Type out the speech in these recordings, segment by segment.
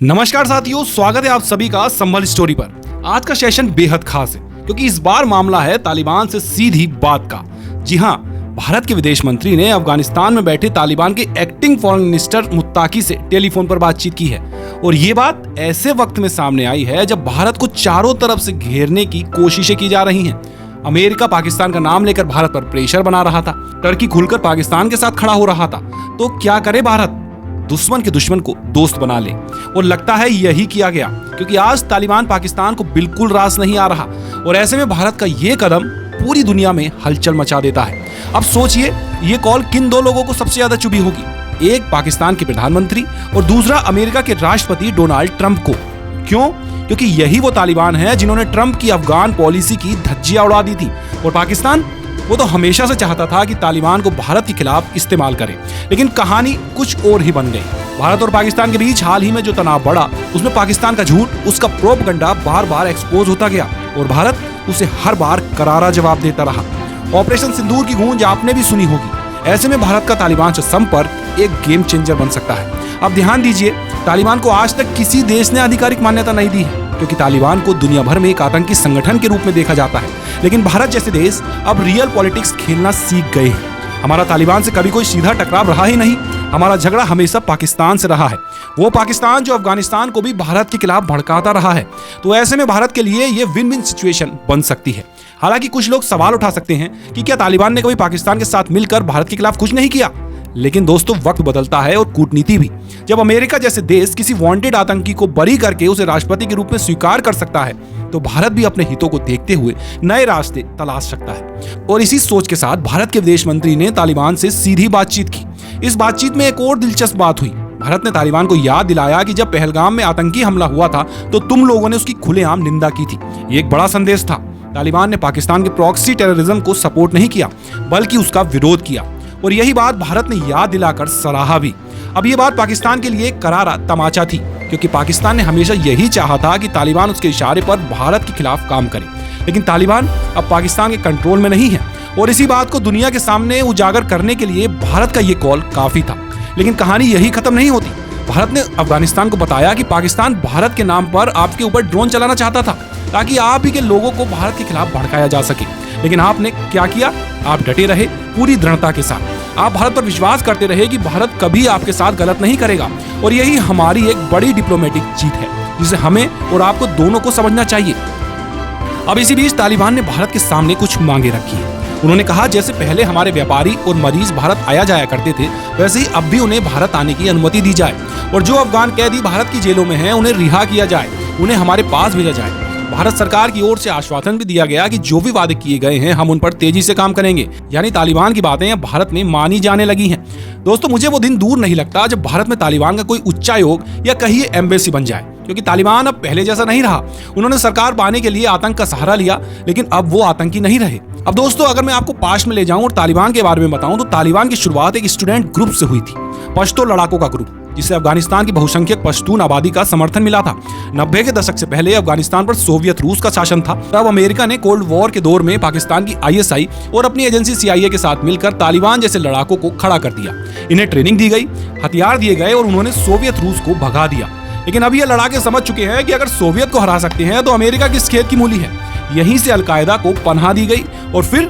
नमस्कार साथियों, स्वागत है आप सभी का संभल स्टोरी पर। आज का सेशन बेहद खास है क्योंकि इस बार मामला है तालिबान से सीधी बात का। जी हाँ, भारत के विदेश मंत्री ने अफगानिस्तान में बैठे तालिबान के एक्टिंग फॉरेन मिनिस्टर मुत्ताकी से टेलीफोन पर बातचीत की है। और ये बात ऐसे वक्त में सामने आई है जब भारत को चारों तरफ से घेरने की कोशिशें की जा रही हैं। अमेरिका पाकिस्तान का नाम लेकर भारत पर प्रेशर बना रहा था, टर्की खुलकर पाकिस्तान के साथ खड़ा हो रहा था। तो क्या करे भारत? दुश्मन के दुश्मन को दोस्त बना ले। और लगता है यही किया गया, क्योंकि आज तालिबान पाकिस्तान को बिल्कुल रास नहीं आ रहा। और ऐसे में भारत का ये कदम पूरी दुनिया में हलचल मचा देता है। अब सोचिए, ये कॉल किन दो लोगों को सबसे ज्यादा चुभी होगी? एक पाकिस्तान के प्रधानमंत्री और दूसरा अमेरिका के राष्ट्रपति डोनाल्ड ट्रंप को। क्यों? क्योंकि यही वो तालिबान है जिन्होंने ट्रंप की अफगान पॉलिसी की धज्जियां उड़ा दी थी। और पाकिस्तान, वो तो हमेशा से चाहता था कि तालिबान को भारत के खिलाफ इस्तेमाल करे, लेकिन कहानी कुछ और ही बन गई। भारत और पाकिस्तान के बीच हाल ही में जो तनाव बढ़ा, उसमें पाकिस्तान का झूठ, उसका प्रोपगंडा बार बार एक्सपोज होता गया और भारत उसे हर बार करारा जवाब देता रहा। ऑपरेशन सिंदूर की गूंज आपने भी सुनी होगी। ऐसे में भारत का तालिबान से संपर्क एक गेम चेंजर बन सकता है। अब ध्यान दीजिए, तालिबान को आज तक किसी देश ने आधिकारिक मान्यता नहीं दी है, क्योंकि तालिबान को दुनिया भर में एक आतंकी संगठन के रूप में देखा जाता है। लेकिन भारत जैसे देश अब रियल पॉलिटिक्स खेलना सीख गए हैं। हमारा तालिबान से कभी कोई सीधा टकराव रहा ही नहीं। हमारा झगड़ा हमेशा पाकिस्तान से रहा है, वो पाकिस्तान जो अफगानिस्तान को भी भारत के खिलाफ भड़काता रहा है। तो ऐसे में भारत के लिए ये विन विन सिचुएशन बन सकती है। हालांकि कुछ लोग सवाल उठा सकते हैं कि क्या तालिबान ने कभी पाकिस्तान के साथ मिलकर भारत के खिलाफ कुछ नहीं किया? लेकिन दोस्तों, वक्त बदलता है और कूटनीति भी। जब अमेरिका जैसे देश किसी वांटेड आतंकी को बरी करके उसे राष्ट्रपति के रूप में स्वीकार कर सकता है, तो भारत भी अपने हितों को देखते हुए नए रास्ते तलाश सकता है। और इसी सोच के साथ भारत के विदेश मंत्री ने तालिबान से सीधी बातचीत की। इस बातचीत में एक और दिलचस्प बात हुई। भारत ने तालिबान को याद दिलाया कि जब पहलगाम में आतंकी हमला हुआ था तो तुम लोगों ने उसकी खुलेआम निंदा की थी। ये एक बड़ा संदेश था। तालिबान ने पाकिस्तान के प्रॉक्सी टेररिज्म को सपोर्ट नहीं किया, बल्कि उसका विरोध किया। और यही बात भारत ने याद दिलाकर सराहा भी। अब ये बात पाकिस्तान के लिए करारा तमाचा थी, क्योंकि पाकिस्तान ने हमेशा यही चाहा था कि तालिबान उसके इशारे पर भारत के खिलाफ काम करे। लेकिन तालिबान अब पाकिस्तान के कंट्रोल में नहीं है, और इसी बात को दुनिया के सामने उजागर करने के लिए भारत का ये कॉल काफी था। लेकिन कहानी यही खत्म नहीं होती। भारत ने अफगानिस्तान को बताया कि पाकिस्तान भारत के नाम पर आपके ऊपर ड्रोन चलाना चाहता था, ताकि आप ही के लोगों को भारत के खिलाफ भड़काया जा सके। लेकिन आपने क्या किया? आप डटे रहे पूरी दृढ़ता के साथ। आप भारत पर विश्वास करते रहे कि भारत कभी आपके साथ गलत नहीं करेगा। और यही हमारी एक बड़ी डिप्लोमेटिक जीत है, जिसे हमें और आपको दोनों को समझना चाहिए। अब इसी बीच तालिबान ने भारत के सामने कुछ मांगे रखी है। उन्होंने कहा, जैसे पहले हमारे व्यापारी और मरीज भारत आया जाया करते थे, वैसे ही अब भी उन्हें भारत आने की अनुमति दी जाए। और जो अफगान कैदी भारत की जेलों में हैं, उन्हें रिहा किया जाए, उन्हें हमारे पास भेजा जाए। भारत सरकार की ओर से आश्वासन भी दिया गया कि जो भी वादे किए गए हैं, हम उन पर तेजी से काम करेंगे। यानी तालिबान की बातें अब भारत में मानी जाने लगी हैं। दोस्तों, मुझे वो दिन दूर नहीं लगता जब भारत में तालिबान का कोई उच्चायोग या कहिए एम्बेसी बन जाए, क्योंकि तालिबान अब पहले जैसा नहीं रहा। उन्होंने सरकार पाने के लिए आतंक का सहारा लिया, लेकिन अब वो आतंकी नहीं रहे। अब दोस्तों, अगर मैं आपको पास्ट में ले जाऊं और तालिबान के बारे में बताऊं, तो तालिबान की शुरुआत एक स्टूडेंट ग्रुप से हुई थी, पश्तो लड़ाकों का ग्रुप, जिसे अफगानिस्तान की बहुसंख्यक पश्तून आबादी का समर्थन मिला था। 90 के दशक से पहले अफगानिस्तान पर सोवियत रूस का शासन था। तब अमेरिका ने कोल्ड वॉर के दौर में पाकिस्तान की ISI और अपनी एजेंसी CIA के साथ मिलकर तालिबान जैसे लड़ाकों को खड़ा कर दिया। इन्हें ट्रेनिंग दी गई, हथियार दिए गए और उन्होंने सोवियत रूस को भगा दिया। लेकिन अब ये लड़ाके समझ चुके हैं कि अगर सोवियत को हरा सकते हैं तो अमेरिका किस खेत की मूली है। यहीं से अलकायदा को पनाह दी गई और फिर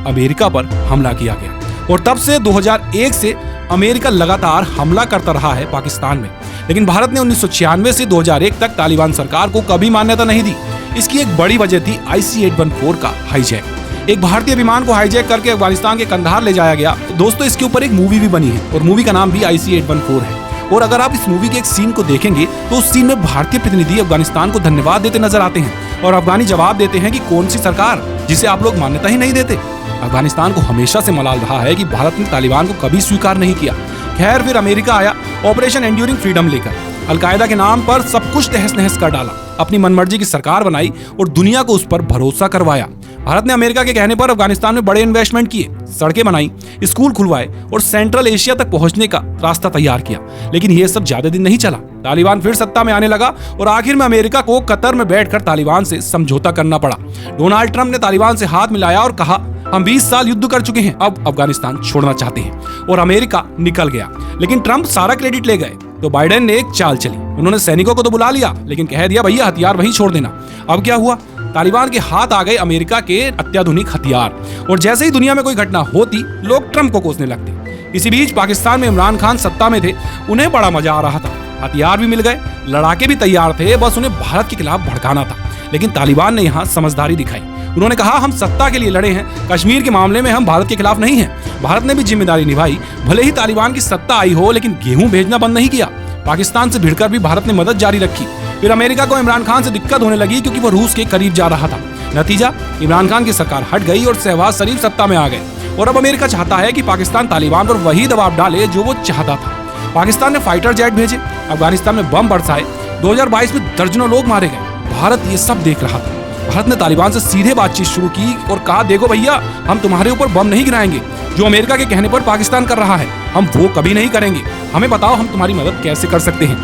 अमेरिका पर हमला किया गया। और तब से 2001 से अमेरिका लगातार हमला करता रहा है पाकिस्तान में। लेकिन भारत ने 1996 से 2001 तक तालिबान सरकार को कभी मान्यता नहीं दी। इसकी एक बड़ी वजह थी IC-814 का हाईजैक। एक भारतीय विमान को हाईजैक करके अफगानिस्तान के कंधार ले जाया गया। दोस्तों, इसके ऊपर एक मूवी भी बनी है और मूवी का नाम भी IC-814 है। और अगर आप इस मूवी के एक सीन को देखेंगे तो उस सीन में भारतीय प्रतिनिधि अफगानिस्तान को धन्यवाद देते नजर आते हैं और अफगानी जवाब देते हैं कि कौन सी सरकार, जिसे आप लोग मान्यता ही नहीं देते। अफगानिस्तान को हमेशा से मलाल रहा है कि भारत ने तालिबान को कभी स्वीकार नहीं किया। खैर, फिर अमेरिका आया ऑपरेशन एंड्यूरिंग फ्रीडम लेकर। अलकायदा के नाम पर सब कुछ तहस नहस कर डाला, अपनी मनमर्जी की सरकार बनाई और दुनिया को उस पर भरोसा करवाया। भारत ने अमेरिका के कहने पर अफगानिस्तान में बड़े इन्वेस्टमेंट किए, सड़कें बनाई, स्कूल खुलवाए और सेंट्रल एशिया तक पहुंचने का रास्ता तैयार किया। लेकिन यह सब ज्यादा दिन नहीं चला। तालिबान फिर सत्ता में आने लगा और आखिर में अमेरिका को कतर में बैठकर तालिबान से समझौता करना पड़ा। डोनाल्ड ट्रंप ने तालिबान से हाथ मिलाया और कहा, हम 20 साल युद्ध कर चुके हैं, अब अफगानिस्तान छोड़ना चाहते हैं। और अमेरिका निकल गया। लेकिन ट्रंप सारा क्रेडिट ले गए। तो बाइडेन ने एक चाल चली। उन्होंने सैनिकों को तो बुला लिया, लेकिन कह दिया भैया हथियार वहीं छोड़ देना। अब क्या हुआ, तालिबान के हाथ आ गए अमेरिका के अत्याधुनिक हथियार, और जैसे ही दुनिया में कोई घटना होती, लोग ट्रंप को कोसने लगते। इसी बीच पाकिस्तान में इमरान खान सत्ता में थे, उन्हें बड़ा मजा आ रहा था, हथियार भी मिल गए, लड़ाके भी तैयार थे, बस उन्हें भारत के खिलाफ भड़काना था। लेकिन तालिबान ने यहाँ समझदारी दिखाई। उन्होंने कहा हम सत्ता के लिए लड़े हैं, कश्मीर के मामले में हम भारत के खिलाफ नहीं हैं। भारत ने भी जिम्मेदारी निभाई, भले ही तालिबान की सत्ता आई हो, लेकिन गेहूं भेजना बंद नहीं किया। पाकिस्तान से भिड़कर भी भारत ने मदद जारी रखी। फिर अमेरिका को इमरान खान से दिक्कत होने लगी, क्योंकि वो रूस के करीब जा रहा था। नतीजा, इमरान खान की सरकार हट गई और शहबाज शरीफ सत्ता में आ गए। और अब अमेरिका चाहता है कि पाकिस्तान तालिबान पर वही दबाव डाले जो वो चाहता था। पाकिस्तान ने फाइटर जेट भेजे, अफगानिस्तान में बम बरसाए, 2022 में दर्जनों लोग मारे गए। भारत ये सब देख रहा था। भारत ने तालिबान से सीधे बातचीत शुरू की और कहा देखो भैया, हम तुम्हारे ऊपर बम नहीं गिराएंगे, जो अमेरिका के कहने पर पाकिस्तान कर रहा है, हम वो कभी नहीं करेंगे। हमें बताओ हम तुम्हारी मदद कैसे कर सकते हैं।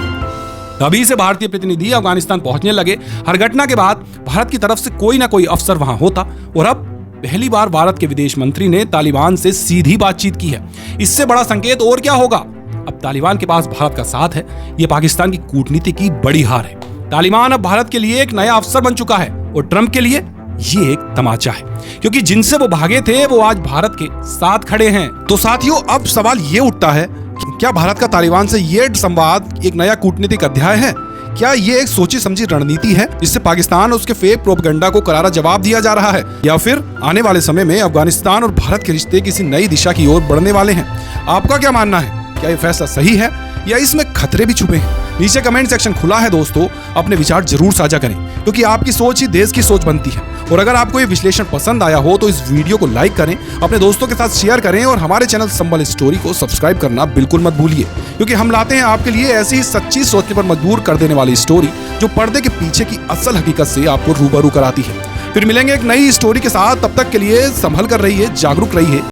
तभी से भारतीय प्रतिनिधि अफगानिस्तान पहुंचने लगे। हर घटना के बाद भारत की तरफ से कोई ना कोई अफसर वहां होता, और अब पहली बार भारत के विदेश मंत्री ने तालिबान से सीधी बातचीत की है। इससे बड़ा संकेत और क्या होगा। अब तालिबान के पास भारत का साथ है, ये पाकिस्तान की कूटनीति की बड़ी हार है। तालिबान अब भारत के लिए एक नया अफसर बन चुका है, और ट्रंप के लिए ये एक तमाचा है, क्योंकि जिनसे वो भागे थे वो आज भारत के साथ खड़े हैं। तो साथियों, अब सवाल ये उठता है कि क्या भारत का तालिबान से ये संवाद एक नया कूटनीतिक अध्याय है? क्या ये एक सोची समझी रणनीति है जिससे पाकिस्तान और उसके फेक प्रोपेगेंडा को करारा जवाब दिया जा रहा है, या फिर आने वाले समय में अफगानिस्तान और भारत के रिश्ते किसी नई दिशा की ओर बढ़ने वाले हैं? आपका क्या मानना है? क्या ये फैसला सही है या इसमें खतरे भी छुपे हैं? नीचे कमेंट सेक्शन खुला है दोस्तों, अपने विचार जरूर साझा करें, क्योंकि आपकी सोच ही देश की सोच बनती है। और अगर आपको ये विश्लेषण पसंद आया हो तो इस वीडियो को लाइक करें, अपने दोस्तों के साथ शेयर करें, और हमारे चैनल संभल स्टोरी को सब्सक्राइब करना बिल्कुल मत भूलिए, क्योंकि हम लाते हैं आपके लिए ऐसी ही सच्ची सोचने पर मजबूर कर देने वाली स्टोरी, जो पर्दे के पीछे की असल हकीकत से आपको रूबरू कराती है। फिर मिलेंगे एक नई स्टोरी के साथ, तब तक के लिए संभल कर रहिए, जागरूक रहिए।